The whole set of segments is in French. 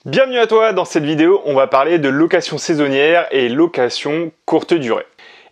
Bienvenue à toi, dans cette vidéo on va parler de location saisonnière et location courte durée.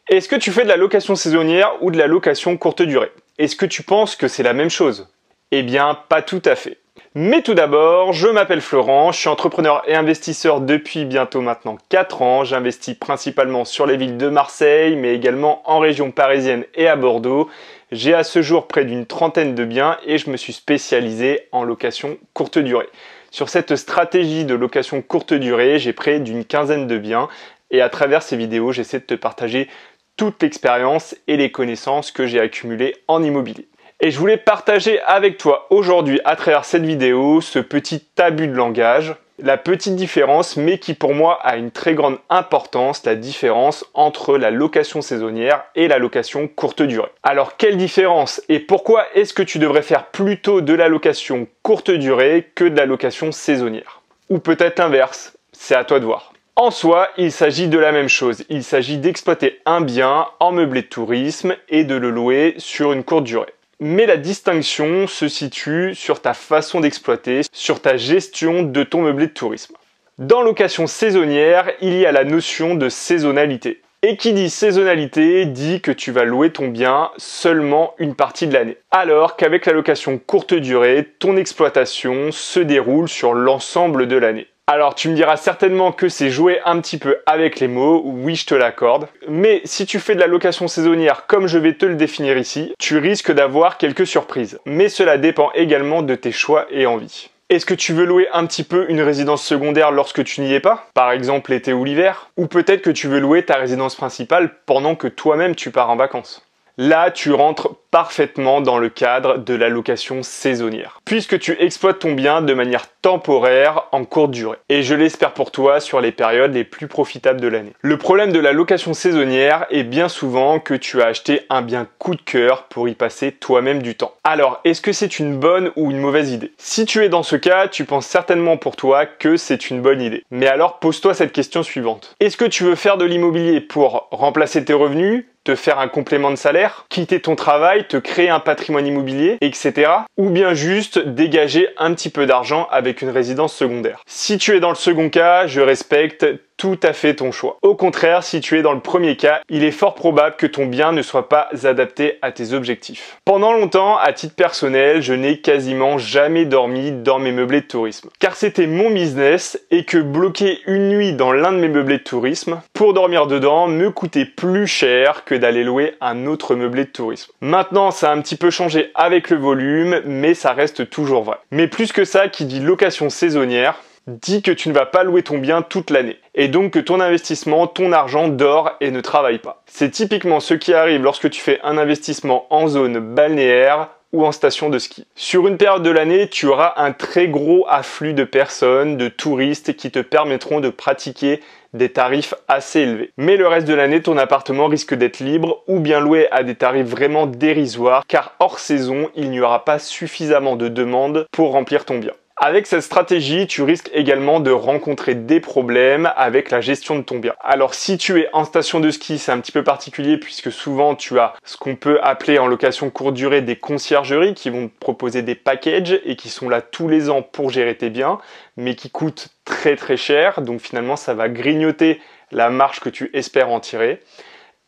Est-ce que tu fais de la location saisonnière ou de la location courte durée? Est-ce que tu penses que c'est la même chose? Eh bien pas tout à fait. Mais tout d'abord, je m'appelle Florent, je suis entrepreneur et investisseur depuis bientôt maintenant 4 ans. J'investis principalement sur les villes de Marseille, mais également en région parisienne et à Bordeaux. J'ai à ce jour près d'une trentaine de biens et je me suis spécialisé en location courte durée. Sur cette stratégie de location courte durée, j'ai près d'une quinzaine de biens et à travers ces vidéos, j'essaie de te partager toute l'expérience et les connaissances que j'ai accumulées en immobilier. Et je voulais partager avec toi aujourd'hui à travers cette vidéo ce petit abus de langage, la petite différence mais qui pour moi a une très grande importance, la différence entre la location saisonnière et la location courte durée. Alors quelle différence et pourquoi est-ce que tu devrais faire plutôt de la location courte durée que de la location saisonnière? Ou peut-être l'inverse, c'est à toi de voir. En soi, il s'agit de la même chose, il s'agit d'exploiter un bien en meublé de tourisme et de le louer sur une courte durée. Mais la distinction se situe sur ta façon d'exploiter, sur ta gestion de ton meublé de tourisme. Dans location saisonnière, il y a la notion de saisonnalité. Et qui dit saisonnalité dit que tu vas louer ton bien seulement une partie de l'année. Alors qu'avec la location courte durée, ton exploitation se déroule sur l'ensemble de l'année. Alors tu me diras certainement que c'est jouer un petit peu avec les mots, oui je te l'accorde, mais si tu fais de la location saisonnière comme je vais te le définir ici, tu risques d'avoir quelques surprises. Mais cela dépend également de tes choix et envies. Est-ce que tu veux louer un petit peu une résidence secondaire lorsque tu n'y es pas? Par exemple l'été ou l'hiver? Ou peut-être que tu veux louer ta résidence principale pendant que toi-même tu pars en vacances? Là, tu rentres parfaitement dans le cadre de la location saisonnière, puisque tu exploites ton bien de manière temporaire en courte durée. Et je l'espère pour toi sur les périodes les plus profitables de l'année. Le problème de la location saisonnière est bien souvent que tu as acheté un bien coup de cœur pour y passer toi-même du temps. Alors, est-ce que c'est une bonne ou une mauvaise idée? Si tu es dans ce cas, tu penses certainement pour toi que c'est une bonne idée. Mais alors, pose-toi cette question suivante. Est-ce que tu veux faire de l'immobilier pour remplacer tes revenus, te faire un complément de salaire, quitter ton travail, te créer un patrimoine immobilier, etc. Ou bien juste dégager un petit peu d'argent avec une résidence secondaire. Si tu es dans le second cas, je respecte tout à fait ton choix. Au contraire, si tu es dans le premier cas, il est fort probable que ton bien ne soit pas adapté à tes objectifs. Pendant longtemps, à titre personnel, je n'ai quasiment jamais dormi dans mes meublés de tourisme. Car c'était mon business et que bloquer une nuit dans l'un de mes meublés de tourisme pour dormir dedans me coûtait plus cher que d'aller louer un autre meublé de tourisme. Maintenant, ça a un petit peu changé avec le volume, mais ça reste toujours vrai. Mais plus que ça, qui dit location saisonnière, dit que tu ne vas pas louer ton bien toute l'année et donc que ton investissement, ton argent dort et ne travaille pas. C'est typiquement ce qui arrive lorsque tu fais un investissement en zone balnéaire ou en station de ski. Sur une période de l'année, tu auras un très gros afflux de personnes, de touristes qui te permettront de pratiquer des tarifs assez élevés. Mais le reste de l'année, ton appartement risque d'être libre ou bien loué à des tarifs vraiment dérisoires car hors saison, il n'y aura pas suffisamment de demandes pour remplir ton bien. Avec cette stratégie, tu risques également de rencontrer des problèmes avec la gestion de ton bien. Alors si tu es en station de ski, c'est un petit peu particulier puisque souvent tu as ce qu'on peut appeler en location courte durée des conciergeries qui vont te proposer des packages et qui sont là tous les ans pour gérer tes biens, mais qui coûtent très très cher. Donc finalement, ça va grignoter la marge que tu espères en tirer.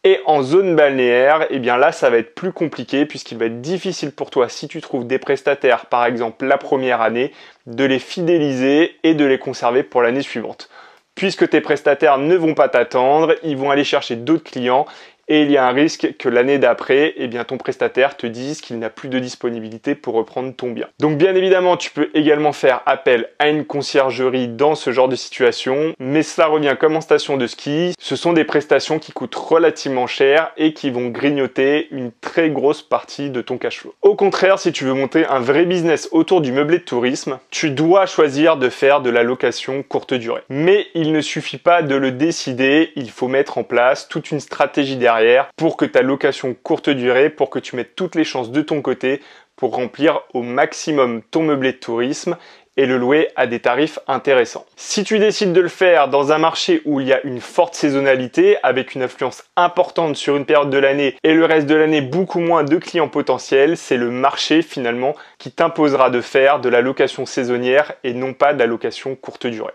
Et en zone balnéaire, eh bien là, ça va être plus compliqué puisqu'il va être difficile pour toi, si tu trouves des prestataires, par exemple la première année, de les fidéliser et de les conserver pour l'année suivante. Puisque tes prestataires ne vont pas t'attendre, ils vont aller chercher d'autres clients et il y a un risque que l'année d'après, eh bien ton prestataire te dise qu'il n'a plus de disponibilité pour reprendre ton bien. Donc bien évidemment, tu peux également faire appel à une conciergerie dans ce genre de situation, mais cela revient comme en station de ski. Ce sont des prestations qui coûtent relativement cher et qui vont grignoter une très grosse partie de ton cash flow. Au contraire, si tu veux monter un vrai business autour du meublé de tourisme, tu dois choisir de faire de la location courte durée. Mais il ne suffit pas de le décider, il faut mettre en place toute une stratégie derrière pour que ta location courte durée, pour que tu mettes toutes les chances de ton côté pour remplir au maximum ton meublé de tourisme et le louer à des tarifs intéressants. Si tu décides de le faire dans un marché où il y a une forte saisonnalité, avec une affluence importante sur une période de l'année et le reste de l'année beaucoup moins de clients potentiels, c'est le marché finalement qui t'imposera de faire de la location saisonnière et non pas de la location courte durée.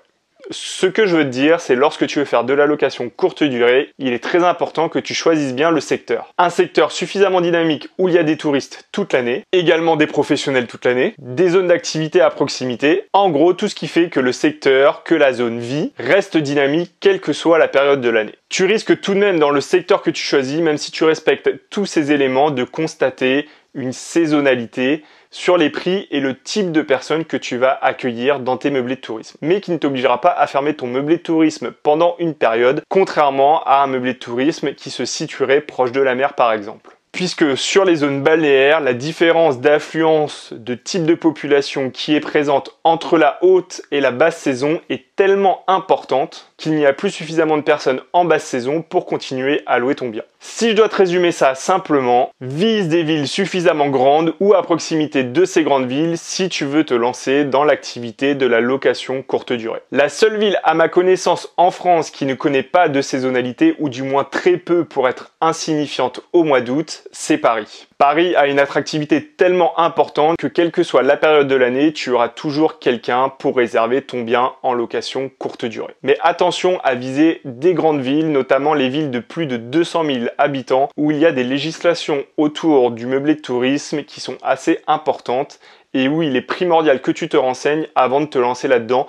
Ce que je veux te dire, c'est lorsque tu veux faire de la location courte durée, il est très important que tu choisisses bien le secteur. Un secteur suffisamment dynamique où il y a des touristes toute l'année, également des professionnels toute l'année, des zones d'activité à proximité. En gros, tout ce qui fait que le secteur, que la zone vit, reste dynamique quelle que soit la période de l'année. Tu risques tout de même dans le secteur que tu choisis, même si tu respectes tous ces éléments, de constater une saisonnalité sur les prix et le type de personnes que tu vas accueillir dans tes meublés de tourisme, mais qui ne t'obligera pas à fermer ton meublé de tourisme pendant une période, contrairement à un meublé de tourisme qui se situerait proche de la mer par exemple. Puisque sur les zones balnéaires, la différence d'affluence de type de population qui est présente entre la haute et la basse saison est tellement importante qu'il n'y a plus suffisamment de personnes en basse saison pour continuer à louer ton bien. Si je dois te résumer ça simplement, vise des villes suffisamment grandes ou à proximité de ces grandes villes si tu veux te lancer dans l'activité de la location courte durée. La seule ville à ma connaissance en France qui ne connaît pas de saisonnalité, ou du moins très peu pour être insignifiante au mois d'août, c'est Paris. Paris a une attractivité tellement importante que quelle que soit la période de l'année, tu auras toujours quelqu'un pour réserver ton bien en location courte durée. Mais attention à viser des grandes villes, notamment les villes de plus de 200 000 habitants, où il y a des législations autour du meublé de tourisme qui sont assez importantes et où il est primordial que tu te renseignes avant de te lancer là-dedans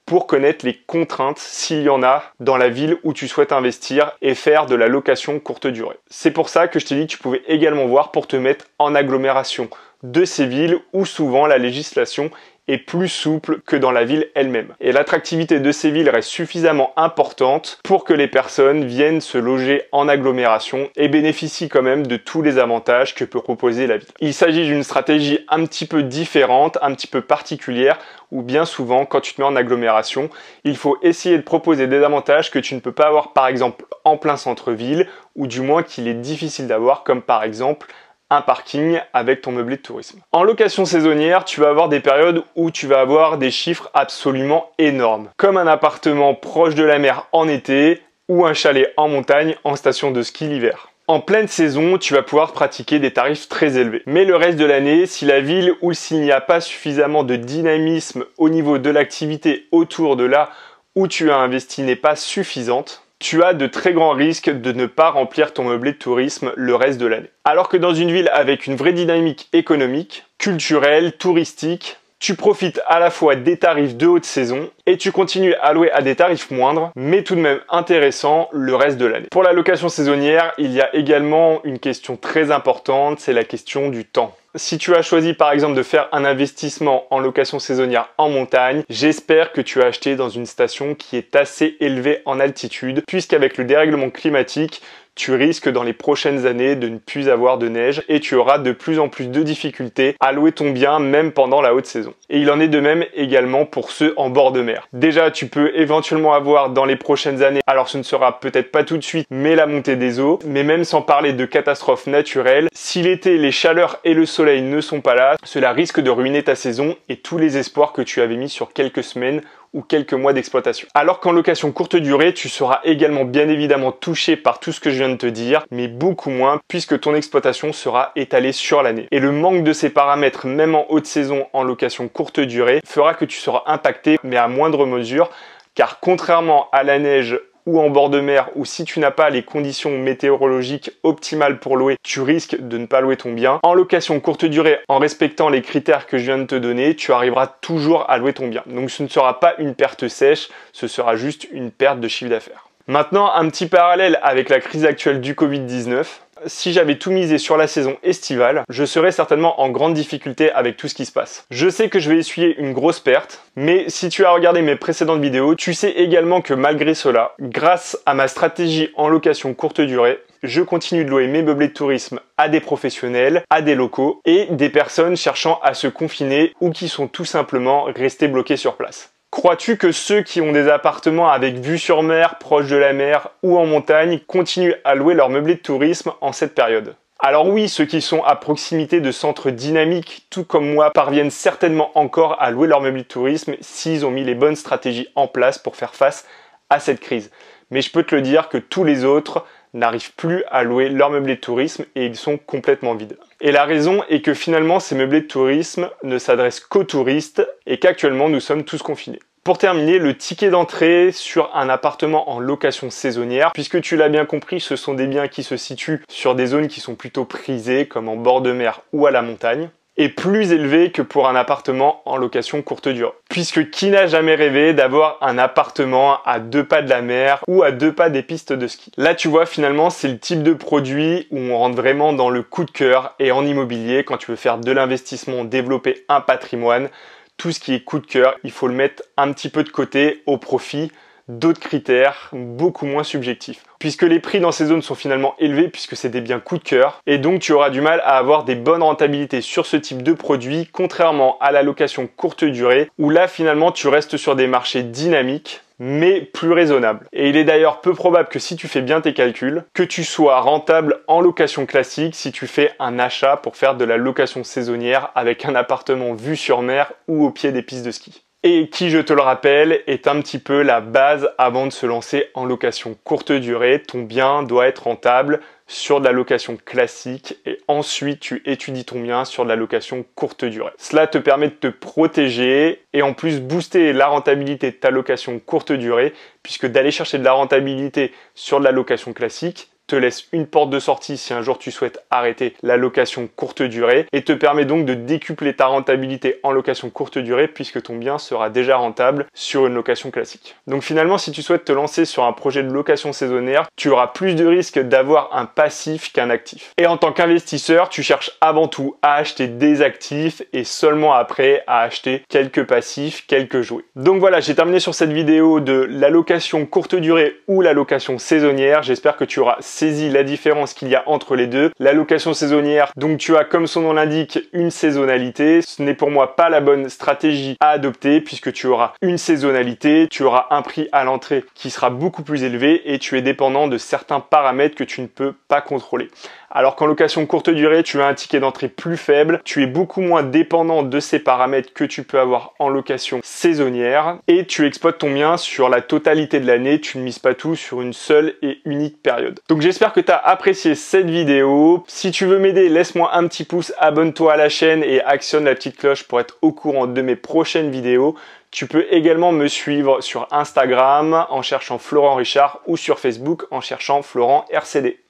pour connaître les contraintes s'il y en a dans la ville où tu souhaites investir et faire de la location courte durée. C'est pour ça que je t'ai dit que tu pouvais également voir pour te mettre en agglomération de ces villes où souvent la législation est plus souple que dans la ville elle-même. Et l'attractivité de ces villes reste suffisamment importante pour que les personnes viennent se loger en agglomération et bénéficient quand même de tous les avantages que peut proposer la ville. Il s'agit d'une stratégie un petit peu différente, un petit peu particulière, où bien souvent, quand tu te mets en agglomération, il faut essayer de proposer des avantages que tu ne peux pas avoir par exemple en plein centre-ville, ou du moins qu'il est difficile d'avoir, comme par exemple un parking avec ton meublé de tourisme. En location saisonnière, tu vas avoir des périodes où tu vas avoir des chiffres absolument énormes, comme un appartement proche de la mer en été ou un chalet en montagne en station de ski l'hiver. En pleine saison, tu vas pouvoir pratiquer des tarifs très élevés. Mais le reste de l'année, si la ville ou s'il n'y a pas suffisamment de dynamisme au niveau de l'activité autour de là où tu as investi n'est pas suffisante, tu as de très grands risques de ne pas remplir ton meublé de tourisme le reste de l'année. Alors que dans une ville avec une vraie dynamique économique, culturelle, touristique, tu profites à la fois des tarifs de haute saison et tu continues à louer à des tarifs moindres, mais tout de même intéressants le reste de l'année. Pour la location saisonnière, il y a également une question très importante, c'est la question du temps. Si tu as choisi par exemple de faire un investissement en location saisonnière en montagne, j'espère que tu as acheté dans une station qui est assez élevée en altitude, puisqu'avec le dérèglement climatique, tu risques dans les prochaines années de ne plus avoir de neige et tu auras de plus en plus de difficultés à louer ton bien même pendant la haute saison. Et il en est de même également pour ceux en bord de mer. Déjà, tu peux éventuellement avoir dans les prochaines années, alors ce ne sera peut-être pas tout de suite, mais la montée des eaux, mais même sans parler de catastrophes naturelles, si l'été, les chaleurs et le soleil ne sont pas là, cela risque de ruiner ta saison et tous les espoirs que tu avais mis sur quelques semaines ou quelques mois d'exploitation. Alors qu'en location courte durée, tu seras également bien évidemment touché par tout ce que je viens de te dire, mais beaucoup moins puisque ton exploitation sera étalée sur l'année. Et le manque de ces paramètres, même en haute saison en location courte durée, fera que tu seras impacté, mais à moindre mesure, car contrairement à la neige ou en bord de mer, ou si tu n'as pas les conditions météorologiques optimales pour louer, tu risques de ne pas louer ton bien. En location courte durée, en respectant les critères que je viens de te donner, tu arriveras toujours à louer ton bien. Donc ce ne sera pas une perte sèche, ce sera juste une perte de chiffre d'affaires. Maintenant, un petit parallèle avec la crise actuelle du Covid-19. Si j'avais tout misé sur la saison estivale, je serais certainement en grande difficulté avec tout ce qui se passe. Je sais que je vais essuyer une grosse perte, mais si tu as regardé mes précédentes vidéos, tu sais également que malgré cela, grâce à ma stratégie en location courte durée, je continue de louer mes meublés de tourisme à des professionnels, à des locaux et des personnes cherchant à se confiner ou qui sont tout simplement restés bloqués sur place. Crois-tu que ceux qui ont des appartements avec vue sur mer, proche de la mer ou en montagne continuent à louer leur meublé de tourisme en cette période? Alors oui, ceux qui sont à proximité de centres dynamiques, tout comme moi, parviennent certainement encore à louer leur meublé de tourisme s'ils ont mis les bonnes stratégies en place pour faire face à cette crise. Mais je peux te le dire que tous les autres n'arrivent plus à louer leur meublé de tourisme et ils sont complètement vides. Et la raison est que finalement ces meublés de tourisme ne s'adressent qu'aux touristes et qu'actuellement nous sommes tous confinés. Pour terminer, le ticket d'entrée sur un appartement en location saisonnière, puisque tu l'as bien compris, ce sont des biens qui se situent sur des zones qui sont plutôt prisées, comme en bord de mer ou à la montagne, est plus élevé que pour un appartement en location courte durée. Puisque qui n'a jamais rêvé d'avoir un appartement à 2 pas de la mer ou à 2 pas des pistes de ski? Là, tu vois, finalement, c'est le type de produit où on rentre vraiment dans le coup de cœur. Et en immobilier, quand tu veux faire de l'investissement, développer un patrimoine, tout ce qui est coup de cœur, il faut le mettre un petit peu de côté au profit d'autres critères beaucoup moins subjectifs. Puisque les prix dans ces zones sont finalement élevés puisque c'est des biens coup de cœur et donc tu auras du mal à avoir des bonnes rentabilités sur ce type de produit contrairement à la location courte durée où là finalement tu restes sur des marchés dynamiques mais plus raisonnables. Et il est d'ailleurs peu probable que si tu fais bien tes calculs, que tu sois rentable en location classique si tu fais un achat pour faire de la location saisonnière avec un appartement vue sur mer ou au pied des pistes de ski. Et qui, je te le rappelle, est un petit peu la base avant de se lancer en location courte durée. Ton bien doit être rentable sur de la location classique et ensuite tu étudies ton bien sur de la location courte durée. Cela te permet de te protéger et en plus booster la rentabilité de ta location courte durée puisque d'aller chercher de la rentabilité sur de la location classique te laisse une porte de sortie si un jour tu souhaites arrêter la location courte durée et te permet donc de décupler ta rentabilité en location courte durée puisque ton bien sera déjà rentable sur une location classique. Donc finalement, si tu souhaites te lancer sur un projet de location saisonnière, tu auras plus de risques d'avoir un passif qu'un actif. Et en tant qu'investisseur, tu cherches avant tout à acheter des actifs et seulement après à acheter quelques passifs, quelques jouets. Donc voilà, j'ai terminé sur cette vidéo de la location courte durée ou la location saisonnière. J'espère que tu auras saisi la différence qu'il y a entre les deux. La location saisonnière, donc tu as comme son nom l'indique une saisonnalité. Ce n'est pour moi pas la bonne stratégie à adopter puisque tu auras une saisonnalité, tu auras un prix à l'entrée qui sera beaucoup plus élevé et tu es dépendant de certains paramètres que tu ne peux pas contrôler. Alors qu'en location courte durée, tu as un ticket d'entrée plus faible, tu es beaucoup moins dépendant de ces paramètres que tu peux avoir en location saisonnière et tu exploites ton bien sur la totalité de l'année, tu ne mises pas tout sur une seule et unique période. Donc j'espère que tu as apprécié cette vidéo. Si tu veux m'aider, laisse-moi un petit pouce, abonne-toi à la chaîne et actionne la petite cloche pour être au courant de mes prochaines vidéos. Tu peux également me suivre sur Instagram en cherchant Florent Richard ou sur Facebook en cherchant Florent RCD.